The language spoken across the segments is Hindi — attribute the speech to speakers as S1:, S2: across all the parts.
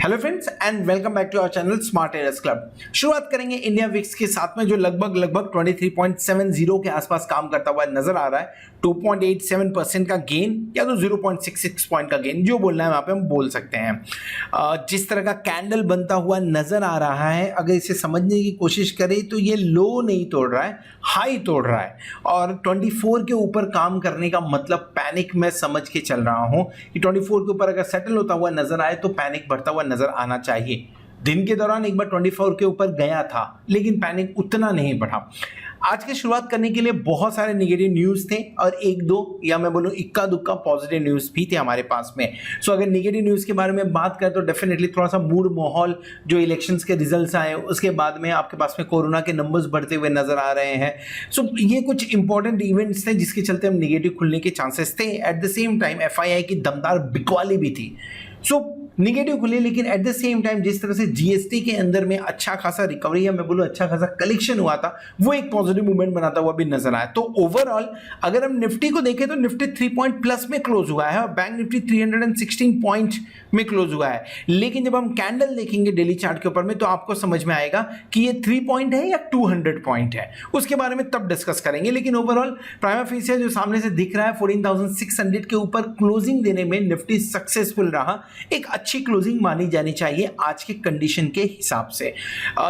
S1: Hello friends and welcome back to our channel smart traders club. शुरुआत करेंगे इंडिया विक्स के साथ में जो लगभग 23.70 के आसपास काम करता हुआ नजर आ रहा है। 2.87% का गेन या तो 0.66 पॉइंट का गेन जो बोलना है वहां पे हम बोल सकते हैं। जिस तरह का कैंडल बनता हुआ नजर आ रहा है, अगर इसे समझने की कोशिश करें तो ये लो नहीं तोड़ रहा है, हाई तोड़ रहा है और 24 के ऊपर काम करने का मतलब पैनिक मैं समझ के चल रहा हूं कि 24 के ऊपर अगर सेटल होता हुआ नजर आए तो पैनिक बढ़ता हुआ नजर आना चाहिए। दिन के दौरान एक बार 24 के ऊपर गया था लेकिन पैनिक उतना नहीं बढ़ा। आज की शुरुआत करने के लिए बहुत सारे नेगेटिव न्यूज थे और एक दो या मैं बोलूं इक्का दुक्का पॉजिटिव न्यूज भी थे हमारे पास में। सो अगर नेगेटिव न्यूज के बारे में बात करें तो डेफिनेटली थोड़ा सा मूड माहौल, जो इलेक्शंस के रिजल्ट्स आए उसके बाद में आपके पास में कोरोना के नंबर्स बढ़ते हुए नजर आ रहे हैं। सो ये कुछ इंपॉर्टेंट इवेंट्स थे जिसके चलते हम नेगेटिव खुलने के चांसेस थे। At the same time FII की दमदार बिकवाली भी थी। सो निगेटिव खुले, लेकिन एट द सेम टाइम जिस तरह से जीएसटी के अंदर में अच्छा खासा रिकवरी या मैं बोलूं अच्छा खासा कलेक्शन हुआ था वो एक पॉजिटिव मूवमेंट बनाता हुआ भी नजर आया। तो ओवरऑल अगर हम निफ्टी को देखें तो निफ्टी 3 पॉइंट प्लस में क्लोज हुआ है और बैंक निफ्टी 316 पॉइंट में क्लोज हुआ है। लेकिन जब हम कैंडल देखेंगे डेली चार्ट के ऊपर में तो आपको समझ में आएगा कि ये 3 पॉइंट है या 200 पॉइंट है, उसके बारे में तब डिस्कस करेंगे। लेकिन ओवरऑल प्राइमा फेसिया जो सामने से दिख रहा है 14,600 के ऊपर क्लोजिंग देने में निफ्टी सक्सेसफुल रहा। एक अच्छी क्लोजिंग मानी जानी चाहिए आज के कंडीशन के हिसाब से।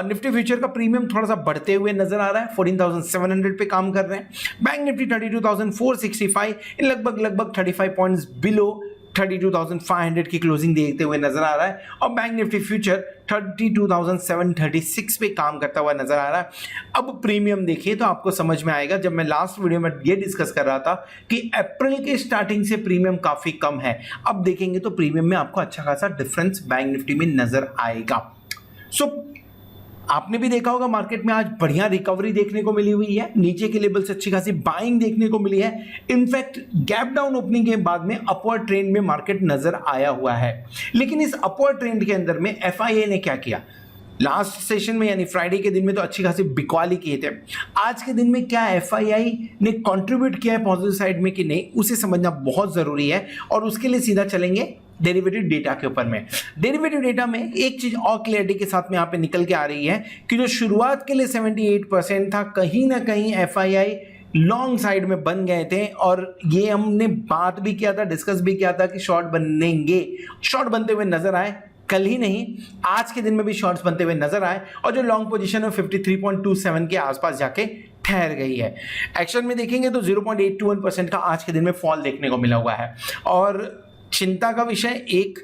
S1: निफ्टी फ्यूचर का प्रीमियम थोड़ा सा बढ़ते हुए नजर आ रहा है, 14,700 पे काम कर रहे हैं। बैंक निफ्टी 32,465 लगभग 35 पॉइंट्स बिलो 32,500 की क्लोजिंग देखते हुए नजर आ रहा है और बैंक निफ्टी फ्यूचर 32,736 पे काम करता हुआ नजर आ रहा है। अब प्रीमियम देखिए तो आपको समझ में आएगा, जब मैं लास्ट वीडियो में ये डिस्कस कर रहा था कि अप्रैल के स्टार्टिंग से प्रीमियम काफी कम है, अब देखेंगे तो प्रीमियम में आपको अच्छा खासा डिफरेंस बैंक निफ्टी में नजर आएगा। सो आपने भी देखा होगा मार्केट में आज बढ़िया रिकवरी देखने को मिली हुई है, नीचे के लेवल से अच्छी खासी बाइंग देखने को मिली है। इनफैक्ट गैप डाउन ओपनिंग के बाद में अपवर्ड ट्रेंड में मार्केट नजर आया हुआ है। लेकिन इस अपवर्ड ट्रेंड के अंदर में एफआईए ने क्या किया, लास्ट सेशन में यानी फ्राइडे के दिन में तो अच्छी खासी बिकवाली किए थे। आज के दिन में क्या एफआईआई ने कंट्रीब्यूट किया है पॉजिटिव साइड में कि नहीं, उसे समझना बहुत जरूरी है और उसके लिए सीधा चलेंगे डेरिवेटिव डेटा के ऊपर में। डेरिवेटिव डेटा में एक चीज और क्लियरिटी के साथ में यहां पे निकल के आ रही है कि जो शुरुआत के लिए 78% था, कहीं ना कहीं एफआईआई लॉन्ग साइड में बन गए थे और ये हमने बात भी किया था, डिस्कस भी किया था कि शॉर्ट बनेंगे, शॉर्ट बनते हुए नजर आए। कल ही नहीं आज के दिन में भी शॉर्ट्स बनते हुए नजर आए और जो लॉन्ग पोजीशन है 53.27 के आसपास जाके ठहर गई है। एक्शन में देखेंगे तो 0.821% का आज के दिन में फॉल देखने को मिला हुआ है और चिंता का विषय एक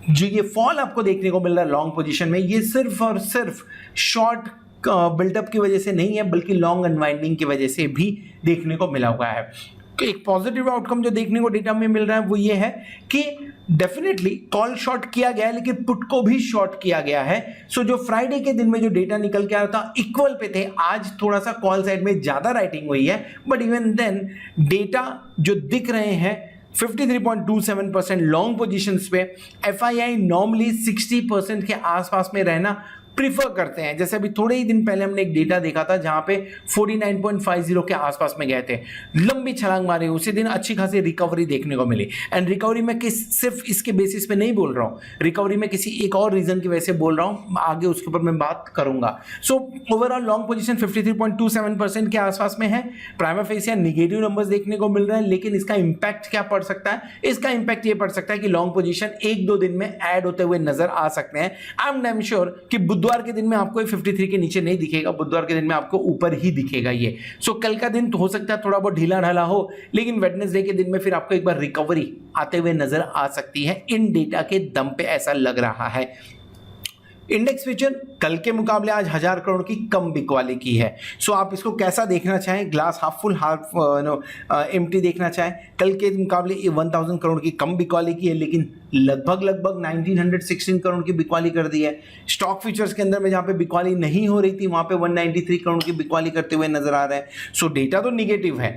S1: जो ये फॉल आपको देखने को मिल रहा है लॉन्ग पोजीशन में, ये सिर्फ और सिर्फ शॉर्ट बिल्डअप की वजह से नहीं है बल्कि लॉन्ग अनवाइंडिंग की वजह से भी देखने को मिला हुआ है। एक पॉजिटिव आउटकम जो देखने को डेटा में मिल रहा है वो ये है कि डेफिनेटली कॉल शॉर्ट किया गया है लेकिन पुट को भी शॉर्ट किया गया है। सो जो फ्राइडे के दिन में जो डेटा निकल के आ रहा था इक्वल पे थे, आज थोड़ा सा कॉल साइड में ज्यादा राइटिंग हुई है बट इवन देन डेटा जो दिख रहे हैं 53.27% लॉन्ग पोजीशंस पे एफआईआई नॉर्मली 60% के आसपास में रहना प्रीफर करते हैं। जैसे अभी थोड़े ही दिन पहले हमने एक डेटा देखा था जहां पे 49.50 के आसपास में गए थे, लंबी छलांग मारी, उसी दिन अच्छी खासी रिकवरी देखने को मिली। एंड रिकवरी में सिर्फ इसके बेसिस पे नहीं बोल रहा हूं, रिकवरी में किसी एक और रीजन की वजह से बोल रहा हूं, आगे उसके ऊपर मैं बात करूंगा। सो ओवरऑल लॉन्ग पोजीशन 53.27% के आसपास में है। प्राइमा फेसिया निगेटिव नंबर्स देखने को मिल रहे हैं लेकिन इसका इंपैक्ट क्या पड़ सकता है, इसका इंपैक्ट ये पड़ सकता है कि लॉन्ग पोजीशन 1-2 दिन में ऐड होते हुए नजर आ सकते हैं। आई एम डैम श्योर कि बुधवार के दिन में आपको 53 के नीचे नहीं दिखेगा, बुधवार के दिन में आपको ऊपर ही दिखेगा ये। सो कल का दिन तो हो सकता है थोड़ा बहुत ढीला ढाला हो लेकिन वेडनेसडे के दिन में फिर आपको एक बार रिकवरी आते हुए नजर आ सकती है, इन डेटा के दम पे ऐसा लग रहा है। इंडेक्स फ्यूचर कल के मुकाबले आज 1000 करोड़ की कम बिकवाली की है। सो आप इसको कैसा देखना चाहें, glass half full half empty देखना चाहें, कल के मुकाबले 1000 करोड़ की कम बिकवाली की है लेकिन लगभग 1916 करोड़ की बिकवाली कर दी है। स्टॉक फ्यूचर्स के अंदर में जहां पे बिकवाली नहीं हो रही थी वहां पे 193 करोड़ की बिकवाली करते हुए नजर आ रहे हैं। सो डेटा तो निगेटिव है,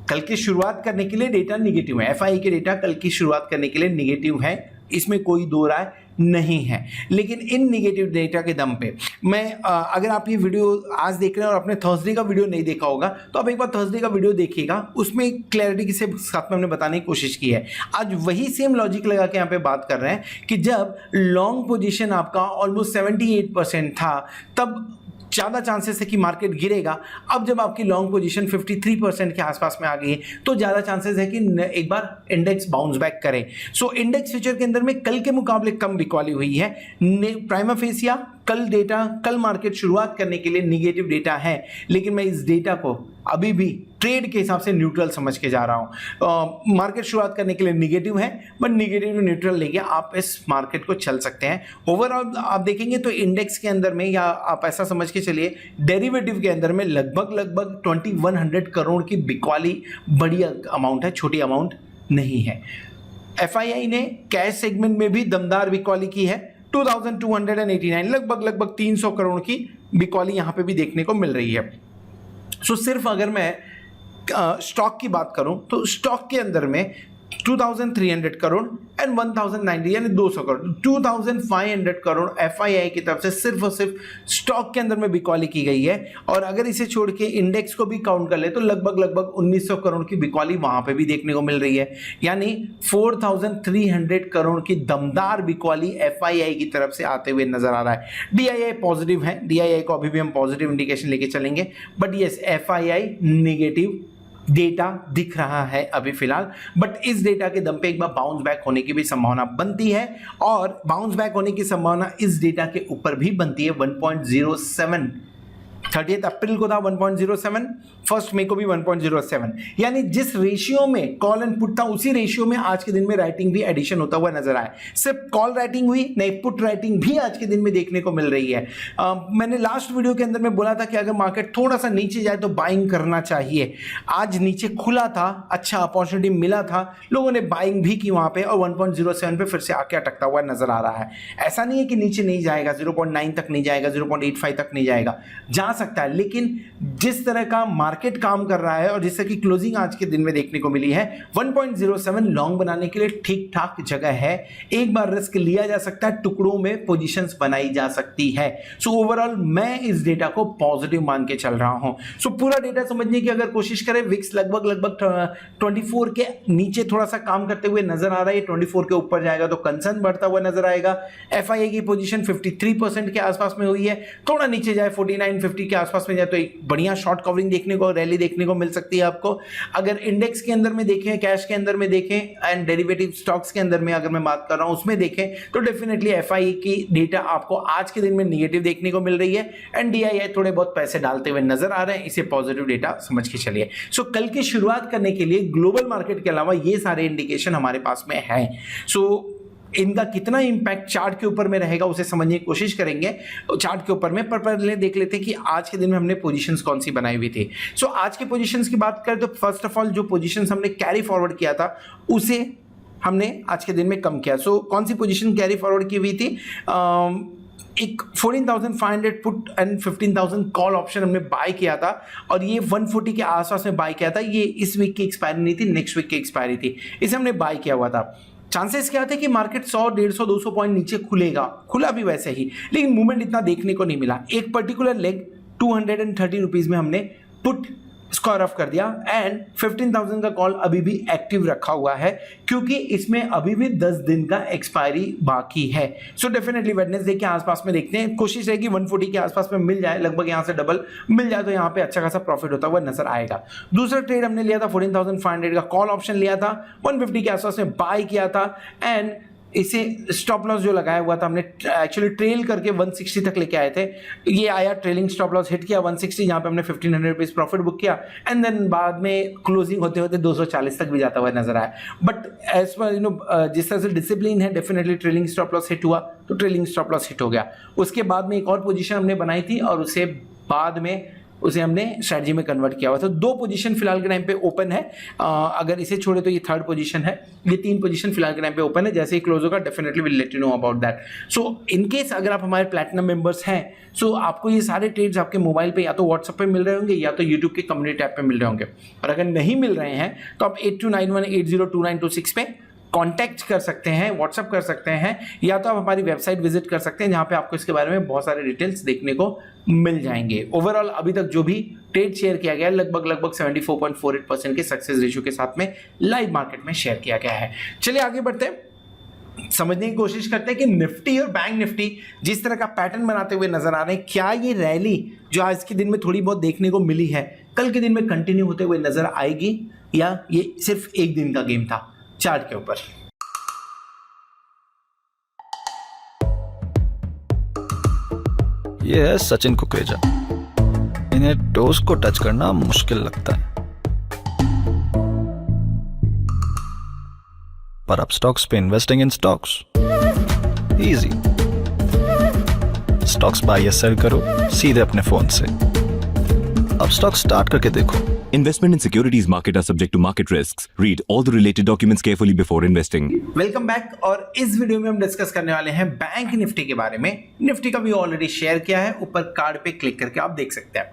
S1: कल की शुरुआत करने के लिए डेटा निगेटिव है, एफआई के डेटा कल की शुरुआत करने के लिए निगेटिव है इसमें कोई दो राय नहीं है। लेकिन इन निगेटिव डेटा के दम पे मैं अगर आप ये वीडियो आज देख रहे हैं और आपने थर्सडे का वीडियो नहीं देखा होगा तो आप एक बार थर्सडे का वीडियो देखिएगा, उसमें क्लैरिटी के साथ में हमने बताने की कोशिश की है। आज वही सेम लॉजिक लगा के यहाँ पे बात कर रहे हैं कि जब लॉन्ग पोजीशन आपका ऑलमोस्ट 78% था तब ज़्यादा चांसेस है कि मार्केट गिरेगा। अब जब आपकी लॉन्ग पोजीशन 53% के आसपास में आ गई है तो ज़्यादा चांसेस है कि एक बार इंडेक्स बाउंस बैक करे। सो इंडेक्स फ्यूचर के अंदर में कल के मुकाबले कम बिकवाली हुई है। प्राइमा फेसिया कल मार्केट शुरुआत करने के लिए निगेटिव डेटा है, लेकिन मैं इस डेटा को अभी भी ट्रेड के हिसाब से न्यूट्रल समझ के जा रहा हूं। मार्केट शुरुआत करने के लिए निगेटिव है, बट निगेटिव न्यूट्रल लेके आप इस मार्केट को चल सकते हैं। ओवरऑल आप देखेंगे तो इंडेक्स के अंदर में, या आप ऐसा समझ के चलिए डेरिवेटिव के अंदर में लगभग 2100 करोड़ की बिकवाली बड़ी अमाउंट है, छोटी अमाउंट नहीं है। FII ने कैश सेगमेंट में भी दमदार बिकवाली की है, 2289 लगभग 300 करोड़ की बिकवाली यहां पे भी देखने को मिल रही है। सो सिर्फ अगर मैं स्टॉक की बात करूं तो स्टॉक के अंदर में 2300 करोड़ एंड 1090 यानी 200 करोड़ 2500 करोड़ FII की तरफ से सिर्फ और सिर्फ स्टॉक के अंदर में बिकवाली की गई है। और अगर इसे छोड़ के इंडेक्स को भी काउंट कर ले तो लगभग 1900 करोड़ की बिकवाली वहां पे भी देखने को मिल रही है, यानी 4300 करोड़ की दमदार बिकवाली FII की तरफ से आते हुए नजर आ रहा है। DII पॉजिटिव है, DII को अभी भी हम पॉजिटिव इंडिकेशन लेके चलेंगे, but yes FII negative data दिख रहा है अभी फिलहाल। बट इस डेटा के दम पे एक बार बाउंस बैक होने की भी संभावना बनती है, और बाउंस बैक होने की संभावना इस डेटा के ऊपर भी बनती है। 1.07 30 अप्रैल को था 1.07, 1 मई को भी 1.07, यानी जिस रेशियो में कॉल एंड पुट था उसी रेशियो में आज के दिन में राइटिंग भी एडिशन होता हुआ नजर आया। सिर्फ कॉल राइटिंग हुई नहीं, पुट राइटिंग भी आज के दिन में देखने को मिल रही है। मैंने लास्ट वीडियो के अंदर में बोला था कि अगर मार्केट थोड़ा सा नीचे जाए तो बाइंग करना चाहिए। आज नीचे खुला था, अच्छा अपॉर्चुनिटी मिला था, लोगों ने बाइंग भी की वहां पे, और 1.07 पे फिर से आके अटकता हुआ नजर आ रहा है। ऐसा नहीं है कि नीचे नहीं जाएगा, 0.9 तक नहीं जाएगा, 0.85 तक नहीं जाएगा, जा सकता है, लेकिन जिस तरह का मार्केट काम कर रहा है और जिस तरह की क्लोजिंग आज के दिन में देखने को मिली है 1.07 लॉन्ग बनाने के लिए ठीक ठाक जगह है। एक बार रिस्क लिया जा सकता है, टुकड़ों में पोजीशंस बनाई जा सकती है। सो ओवरऑल मैं इस डेटा को पॉजिटिव मान के चल रहा हूं। सो पूरा डेटा समझने की अगर कोशिश करें, विक्स लगभग 24 के नीचे थोड़ा सा काम करते हुए नजर आ रहा है, 24 के ऊपर जाएगा तो कंसर्न बढ़ता हुआ नजर आएगा। FII की पोजीशन 53% के आसपास में हुई है, थोड़ा नीचे जाए 49-50 के आसपास में जाए तो एक बढ़िया शॉर्ट कवरिंग देखने को, रैली देखने को मिल सकती है आपको। अगर इंडेक्स के अंदर में देखें, कैश के अंदर में देखें एंड डेरिवेटिव स्टॉक्स के अंदर में अगर मैं बात कर रहा हूं उसमें देखें तो डेफिनेटली FII की डेटा आपको आज के दिन में निगेटिव देखने को मिल रही है, एंड DII थोड़े बहुत पैसे डालते हुए नजर आ रहे हैं। इसे पॉजिटिव डेटा समझ के चलिए। सो कल की शुरुआत करने के लिए ग्लोबल मार्केट के अलावा ये सारे इंडिकेशन हमारे पास में है। सो इनका कितना इंपैक्ट चार्ट के ऊपर में रहेगा उसे समझने की कोशिश करेंगे चार्ट के ऊपर में, पर पहले देख लेते हैं कि आज के दिन में हमने पोजीशंस कौन सी बनाई हुई थी। सो आज के पोजीशंस की बात करें तो फर्स्ट ऑफ ऑल जो पोजीशंस हमने कैरी फॉरवर्ड किया था उसे हमने आज के दिन में कम किया। सो कौन सी पोजीशन कैरी फॉरवर्ड की हुई थी? एक 14,500 पुट एंड 15,000 कॉल ऑप्शन हमने बाय किया था, और ये 140 के आसपास में बाय किया था। ये इस वीक की एक्सपायरी नहीं थी, नेक्स्ट वीक की एक्सपायरी थी, इसे हमने बाय किया हुआ था। चांसेस क्या थे कि मार्केट 100, 150, 200 पॉइंट नीचे खुलेगा, खुला भी वैसे ही, लेकिन मूवमेंट इतना देखने को नहीं मिला। एक पर्टिकुलर लेग 230 रुपीज में हमने पुट स्क्वायर ऑफ कर दिया, एंड 15,000 का कॉल अभी भी एक्टिव रखा हुआ है क्योंकि इसमें अभी भी 10 दिन का एक्सपायरी बाकी है। सो डेफिनेटली वेडनेसडे के आसपास में देखते हैं, कोशिश रहेगी 140 के आसपास में मिल जाए, लगभग यहां से डबल मिल जाए तो यहां पे अच्छा खासा प्रॉफिट होता हुआ नजर आएगा। दूसरा ट्रेड हमने लिया था 14,500 का कॉल ऑप्शन लिया था, 150 के आसपास में बाय किया था, एंड इसे स्टॉप लॉस जो लगाया हुआ था हमने एक्चुअली ट्रेल करके 160 तक लेके आए थे। ये आया, ट्रेलिंग स्टॉप लॉस हिट किया 160, जहां पे हमने 1500 रुपीज प्रॉफिट बुक किया, एंड देन बाद में क्लोजिंग होते होते 240 तक भी जाता हुआ नजर आया। बट एज पर जिस तरह से डिसिप्लिन है, definitely trailing stop loss hit हुआ तो ट्रेलिंग स्टॉप लॉस हिट हो गया। उसके बाद में एक और पोजीशन हमने बनाई थी और उसे बाद में उसे हमने स्ट्रेटजी में कन्वर्ट किया हुआ था। 2 पोजीशन फिलहाल के टाइम पे ओपन है, अगर इसे छोड़े तो ये 3rd पोजीशन है, ये 3 पोजीशन फिलहाल के टाइम पे ओपन है। जैसे ही क्लोज होगा definitely will let you know about that. So in case अगर आप हमारे प्लैटिनम मेंबर्स हैं, सो आपको ये सारे ट्रेड्स आपके मोबाइल पे या तो व्हाट्सएप पे मिल रहे होंगे या तो यूट्यूब के कम्युनिटी ऐप पे मिल रहे होंगे, और अगर नहीं मिल रहे हैं तो आप 8291802926 पे कांटेक्ट कर सकते हैं, व्हाट्सअप कर सकते हैं, या तो आप हमारी वेबसाइट विजिट कर सकते हैं जहां पे आपको इसके बारे में बहुत सारे डिटेल्स देखने को मिल जाएंगे। ओवरऑल अभी तक जो भी ट्रेड शेयर किया गया है लगभग 74.48% के सक्सेस रेशियो के साथ में लाइव मार्केट में शेयर किया गया है। चलिए आगे बढ़ते हैं, समझने की कोशिश करते हैं कि निफ्टी और बैंक निफ्टी जिस तरह का पैटर्न बनाते हुए नजर आ रहे हैं, क्या ये रैली जो आज के दिन में थोड़ी बहुत देखने को मिली है कल के दिन में कंटिन्यू होते हुए नजर आएगी, या ये सिर्फ एक दिन का गेम था चार्ट के ऊपर।
S2: ये है सचिन कुकरेजा, इन्हें टोस को टच करना मुश्किल लगता है, पर अब स्टॉक्स पे investing in stocks easy. Stocks buy या सेल करो सीधे अपने फोन से। अब स्टॉक स्टार्ट करके देखो।
S3: Investment in securities market are subject to market risks. Read all the related documents carefully before investing.
S1: Welcome back, और इस वीडियो में हम डिस्कस करने वाले हैं बैंक निफ्टी के बारे में। निफ्टी का भी ऑलरेडी शेयर किया है, ऊपर कार्ड पे क्लिक करके आप देख सकते हैं।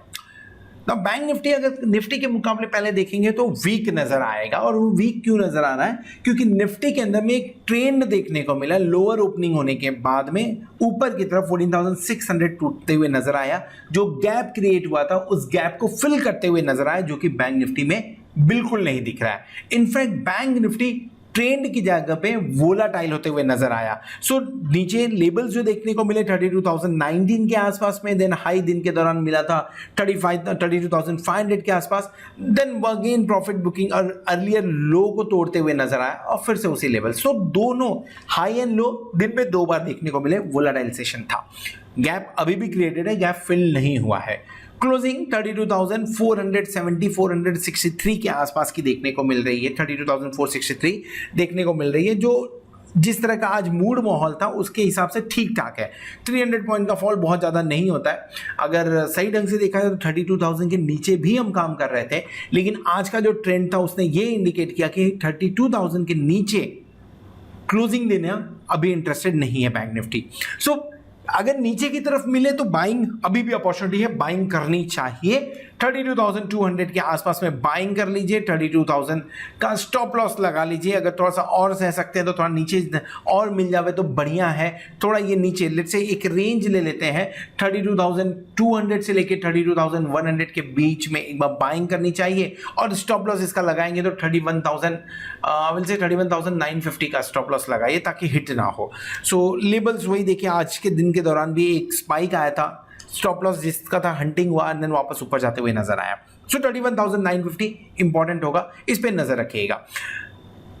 S1: तो बैंक निफ्टी अगर निफ्टी के मुकाबले पहले देखेंगे तो वीक नजर आएगा, और वो वीक क्यों नजर आ रहा है? क्योंकि निफ्टी के अंदर में एक ट्रेंड देखने को मिला, लोअर ओपनिंग होने के बाद में ऊपर की तरफ 14,600 टूटते हुए नजर आया। जो गैप क्रिएट हुआ था उस गैप को फिल करते हुए नजर आया, जो कि बैंक निफ्टी में बिल्कुल नहीं दिख रहा है। इनफैक्ट बैंक निफ्टी ट्रेंड की जगह पे वोलाटाइल होते हुए नजर आया। सो नीचे लेवल्स जो देखने को मिले 32,019 के आसपास में, देन हाई दिन के दौरान मिला था 32,500 के आसपास, देन अगेन प्रॉफिट बुकिंग और अर्लियर लो को तोड़ते हुए नजर आया और फिर से उसी लेवल। सो दोनों हाई एंड लो दिन में दो बार देखने को मिले, वोलाटाइल सेशन था। गैप अभी भी क्रिएटेड है, गैप फिल नहीं हुआ है। क्लोजिंग 32,470 463 के आसपास की देखने को मिल रही है, 32,463 देखने को मिल रही है, जो जिस तरह का आज मूड माहौल था उसके हिसाब से ठीक ठाक है। 300 पॉइंट का फॉल बहुत ज़्यादा नहीं होता है। अगर सही ढंग से देखा जाए तो 32,000 के नीचे भी हम काम कर रहे थे, लेकिन आज का जो ट्रेंड था उसने ये इंडिकेट किया कि 32,000 के नीचे क्लोजिंग देना अभी इंटरेस्टेड नहीं है बैंक निफ्टी। सो अगर नीचे की तरफ मिले तो बाइंग अभी भी अपॉर्चुनिटी है, बाइंग करनी चाहिए। 32,200 के आसपास में बाइंग कर लीजिए, 32,000 का स्टॉप लॉस लगा लीजिए। अगर थोड़ा सा और सह सकते हैं तो थोड़ा नीचे और मिल जावे तो बढ़िया है। थोड़ा ये नीचे लेट्स से एक रेंज ले लेते हैं, 32,200 से लेके 32,100 के बीच में एक बार बाइंग करनी चाहिए, और स्टॉप लॉस इसका लगाएंगे तो 31,950 का स्टॉप लॉस लगाइए ताकि हिट ना हो। सो लेबल्स वही देखिए, आज के दिन के दौरान भी एक स्पाइक आया था, स्टॉप लॉस जिसका था हंटिंग हुआ, एंड देन वापस ऊपर जाते हुए नजर आया। सो 31,950 इंपॉर्टेंट होगा, इस पे नजर रखिएगा।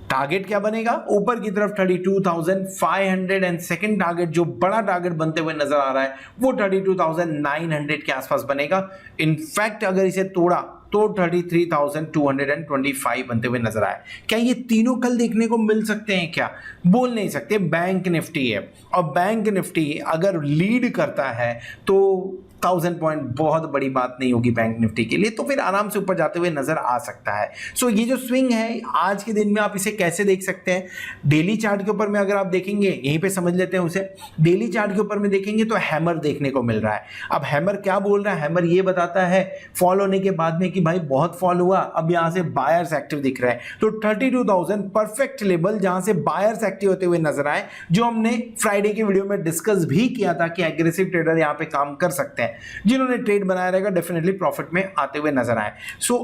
S1: टारगेट क्या बनेगा? ऊपर की तरफ 32,500, एंड सेकंड टारगेट जो बड़ा टारगेट बनते हुए नजर आ रहा है वो 32,900 के आसपास बनेगा। इनफैक्ट अगर इसे तोड़ा तो 33,225 बनते हुए नजर आए। क्या ये तीनों कल देखने को मिल सकते हैं? क्या बोल नहीं सकते। बैंक निफ्टी है, और बैंक निफ्टी अगर लीड करता है तो 1000 पॉइंट बहुत बड़ी बात नहीं होगी बैंक निफ्टी के लिए, तो फिर आराम से ऊपर जाते हुए नजर आ सकता है। सो ये जो स्विंग है आज के दिन में आप इसे कैसे देख सकते हैं? डेली चार्ट के ऊपर में अगर आप देखेंगे, यहीं पे समझ लेते हैं उसे, डेली चार्ट के ऊपर में देखेंगे तो हैमर देखने को मिल रहा है। अब हैमर क्या बोल रहा है? हैमर ये बताता है फॉल होने के बाद में कि भाई बहुत फॉल हुआ, अब यहां से बायर्स एक्टिव दिख रहा है। तो 32,000 परफेक्ट लेवल जहां से बायर्स एक्टिव होते हुए नजर आए, जो हमने फ्राइडे की वीडियो में डिस्कस भी किया था कि एग्रेसिव ट्रेडर यहां पे काम कर सकते हैं। जिन्होंने ट्रेड बनाया रहेगा डेफिनेटली प्रॉफिट में आते हुए नजर आए। सो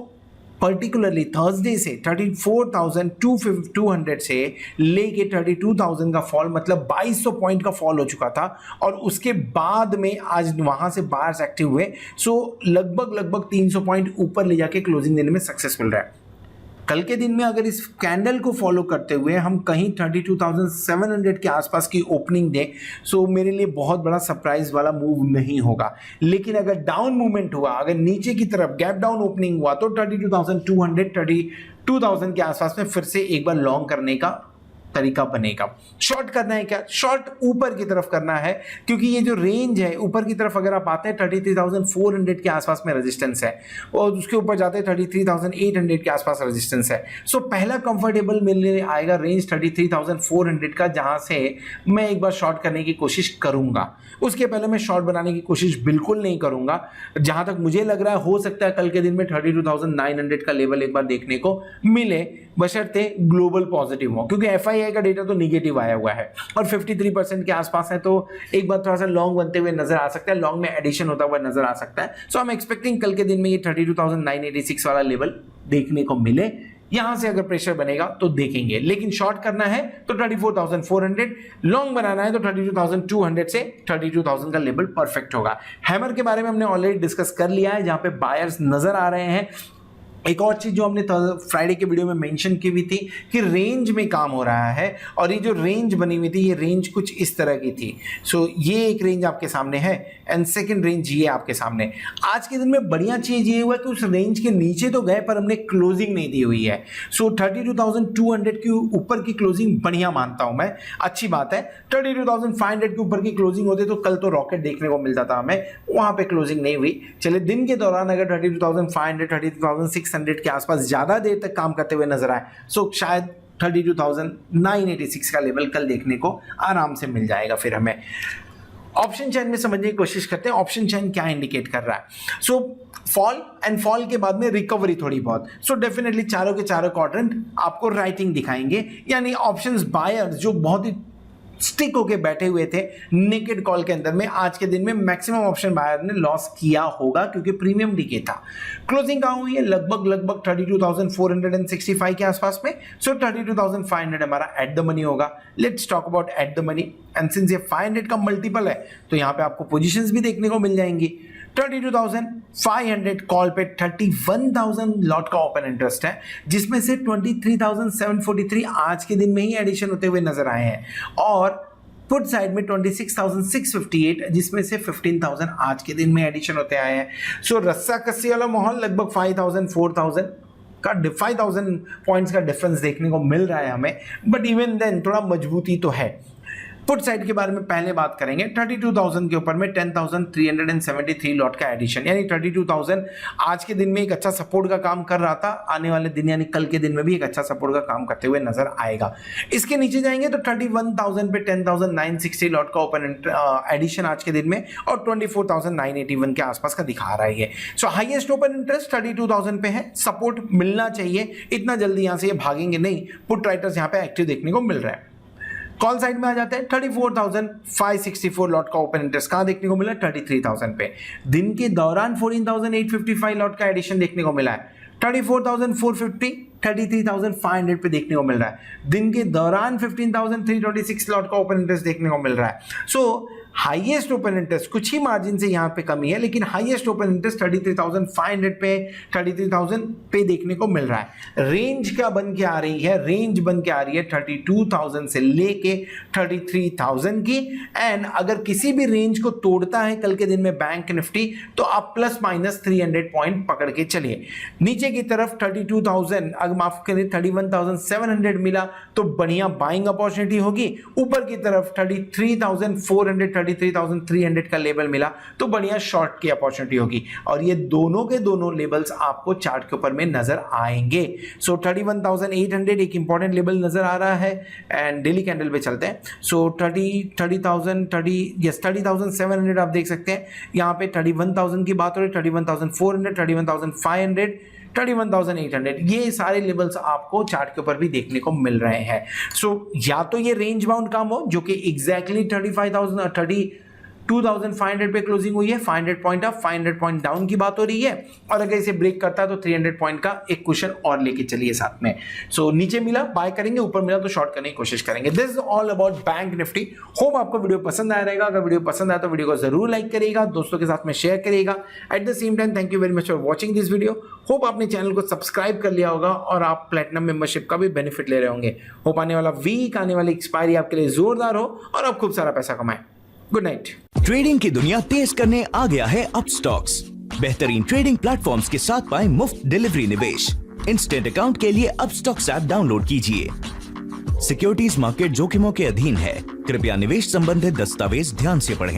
S1: पर्टिकुलरली थर्सडे से 34,200 से लेके 32,000 का फॉल, मतलब 2,200 पॉइंट का फॉल हो चुका था, और उसके बाद में आज वहां से बायर्स एक्टिव हुए। सो लगभग 300 पॉइंट ऊपर ले जाके क्लोजिंग देने में सक्सेसफुल रहा। कल के दिन में अगर इस कैंडल को फॉलो करते हुए हम कहीं 32,700 के आसपास की ओपनिंग दें, सो मेरे लिए बहुत बड़ा सरप्राइज वाला मूव नहीं होगा। लेकिन अगर डाउन मूवमेंट हुआ, अगर नीचे की तरफ गैप डाउन ओपनिंग हुआ, तो 32,200 32,000 के आसपास में फिर से एक बार लॉन्ग करने का तरीका बनेगा। शॉर्ट करना है क्या? शॉर्ट ऊपर की तरफ करना है, क्योंकि ये जो रेंज है ऊपर की तरफ अगर आप आते हैं 33,400 के आसपास में रेजिस्टेंस है, और उसके ऊपर जाते हैं 33,800 के आसपास रेजिस्टेंस है। सो पहला कंफर्टेबल मिलने आएगा रेंज 33,400 का, जहां से मैं एक बार शॉर्ट करने की कोशिश करूंगा। उसके पहले मैं शॉर्ट बनाने की कोशिश बिल्कुल नहीं करूंगा। जहां तक मुझे लग रहा है हो सकता है कल के दिन में 32,900 का लेवल एक बार देखने को मिले, बशर्ते ग्लोबल पॉजिटिव हो, क्योंकि FI RSI का डेटा तो निगेटिव आया हुआ है और 53% के आसपास है, तो एक बार थोड़ा सा लॉन्ग बनते हुए नजर आ सकता है, लॉन्ग में एडिशन होता हुआ नजर आ सकता है। सो आई एम एक्सपेक्टिंग कल के दिन में ये 32,986 वाला लेवल देखने को मिले। यहां से अगर प्रेशर बनेगा तो देखेंगे, लेकिन शॉर्ट करना है तो 34,400, लॉन्ग बनाना है तो 32,200 से 32,000 का लेवल परफेक्ट होगा। हैमर के बारे में हमने ऑलरेडी डिस्कस कर लिया है, जहां पे बायर्स नजर आ रहे हैं। एक और चीज जो हमने फ्राइडे के वीडियो में मेंशन की हुई थी कि रेंज में काम हो रहा है, और ये जो रेंज बनी हुई थी ये रेंज कुछ इस तरह की थी। सो ये एक रेंज आपके सामने है एंड सेकंड रेंज ये आपके सामने। आज के दिन में बढ़िया चीज ये हुआ कि उस रेंज के नीचे तो गए पर हमने क्लोजिंग नहीं दी हुई है। सो 32,200 के ऊपर की क्लोजिंग बढ़िया मानता हूं मैं, अच्छी बात है। 32,500 के ऊपर की क्लोजिंग होती तो कल तो रॉकेट देखने को मिलता था हमें, वहां पे क्लोजिंग नहीं हुई। चलिए दिन के दौरान अगर 32,500 32,600 के आसपास ज्यादा देर तक काम करते हुए नजर आए, सो शायद 32,986 का लेवल कल देखने को आराम से मिल जाएगा। फिर हमें ऑप्शन चेन में समझने की कोशिश करते हैं, ऑप्शन चेन क्या इंडिकेट कर रहा है। सो फॉल एंड फॉल के बाद में रिकवरी थोड़ी बहुत। सो डेफिनेटली चारों के चारों क्वाड्रेंट आपको राइटिंग दिखाएंगे, यानी ऑप्शंस बायर्स जो बहुत ही स्टिक होके बैठे हुए थे नेकेड कॉल के अंदर में, आज के दिन में मैक्सिमम ऑप्शन बायर ने लॉस किया होगा क्योंकि प्रीमियम डीके था। क्लोजिंग कहां हुई है? लगभग 32,465 के आसपास में। सो 32,500 हमारा एट द मनी होगा। Let's talk about at the money, and since ये 500 का मल्टीपल है तो यहां पे आपको पोजीशंस भी देखने को मिल जाएंगी। 32,500 कॉल पे 31,000 लॉट का ओपन इंटरेस्ट है, जिसमें से 23,743 आज के दिन में ही एडिशन होते हुए नजर आए हैं, और पुट साइड में 26,658 जिसमें से 15,000 आज के दिन में एडिशन होते आए हैं। सो रस्सा कस्सी वाला माहौल लगभग 5,000 4,000 का 5,000 पॉइंट्स का डिफरेंस देखने को मिल रहा है हमें, बट इवन देन थोड़ा मजबूती तो है। पुट साइड के बारे में पहले बात करेंगे। 32,000 के ऊपर में 10,373 लॉट का एडिशन, यानी 32,000 आज के दिन में एक अच्छा सपोर्ट का काम कर रहा था, आने वाले दिन यानी कल के दिन में भी एक अच्छा सपोर्ट का काम करते हुए नजर आएगा। इसके नीचे जाएंगे तो 31,000 पे 10,960 लॉट का ओपन एडिशन आज के दिन में, और 24,981 के आसपास का दिखा रहा है। सो हाईएस्ट ओपन इंटरेस्ट 32,000 पे है, सपोर्ट मिलना चाहिए, इतना जल्दी यहां से ये भागेंगे नहीं। पुट राइटर्स यहां पे एक्टिव देखने को मिल रहा है। कॉल साइड में आ जाते हैं। 34,564 लॉट का ओपन इंटरेस्ट कहां देखने को मिला? 33,000 पे। दिन के दौरान 14,855 लॉट का एडिशन देखने को मिला है। 34,450 33,500 पे देखने को मिल रहा है। दिन के दौरान 15,326 लॉट का ओपन इंटरेस्ट देखने को मिल रहा है। सो हाईएस्ट ओपन इंटरेस्ट कुछ ही मार्जिन से यहां पे कमी है, लेकिन हाईएस्ट ओपन इंटरेस्ट 33,500 पे 33,000 पे देखने को मिल रहा है। रेंज क्या बन के आ रही है? रेंज बन के आ रही है 32,000 से लेके 33,000 की, एंड अगर किसी भी रेंज को तोड़ता है कल के दिन में बैंक निफ्टी तो आप प्लस माइनस 300 पॉइंट पकड़ के चलिए। नीचे की तरफ 32,000 अगर माफ करें 31,700 मिला तो बढ़िया बाइंग अपॉर्चुनिटी होगी। ऊपर की तरफ 33,400 33,300 का लेवल मिला तो बढ़िया शॉर्ट की अपॉर्चुनिटी होगी, और ये दोनों के दोनों लेवल्स आपको चार्ट के ऊपर में नजर आएंगे। सो 31,800 एक इंपॉर्टेंट लेवल नजर आ रहा है, एंड डेली कैंडल पे चलते हैं। सो 30,700 आप देख सकते हैं यहाँ पे 31,000 की बात हो रही है, 31,400 31,500 31,800 ये सारे लेवल्स आपको चार्ट के ऊपर भी देखने को मिल रहे हैं। सो या तो ये रेंज बाउंड काम हो जो कि एग्जैक्टली 32,500 पे क्लोजिंग हुई है, 500 पॉइंट अप 500 पॉइंट डाउन की बात हो रही है, और अगर इसे ब्रेक करता है तो 300 पॉइंट का एक क्वेश्चन और लेके चलिए साथ में। सो नीचे मिला बाय करेंगे, ऊपर मिला तो शॉर्ट करने की कोशिश करेंगे। This is all about bank Nifty. Hope आपको वीडियो पसंद आया रहेगा। अगर वीडियो पसंद आया तो वीडियो को जरूर लाइक करिएगा, दोस्तों के साथ में शेयर करिएगा। Eight the same time thank you very much for watching this video. Hope आपने चैनल को सब्सक्राइब कर लिया होगा और आप प्लेटिनम मेंबरशिप का भी बेनिफिट ले रहे होंगे। होप आने वाला वीक, आने वाली एक्सपायरी आपके लिए जोरदार हो और आप खूब सारा पैसा कमाएं। Good night.
S4: ट्रेडिंग की दुनिया तेज करने आ गया है अपस्टॉक्स। बेहतरीन ट्रेडिंग प्लेटफॉर्म्स के साथ पाएं मुफ्त डिलीवरी निवेश। इंस्टेंट अकाउंट के लिए अपस्टॉक्स ऐप डाउनलोड कीजिए। सिक्योरिटीज मार्केट जोखिमों के अधीन है, कृपया निवेश संबंधित दस्तावेज ध्यान से पढ़ें।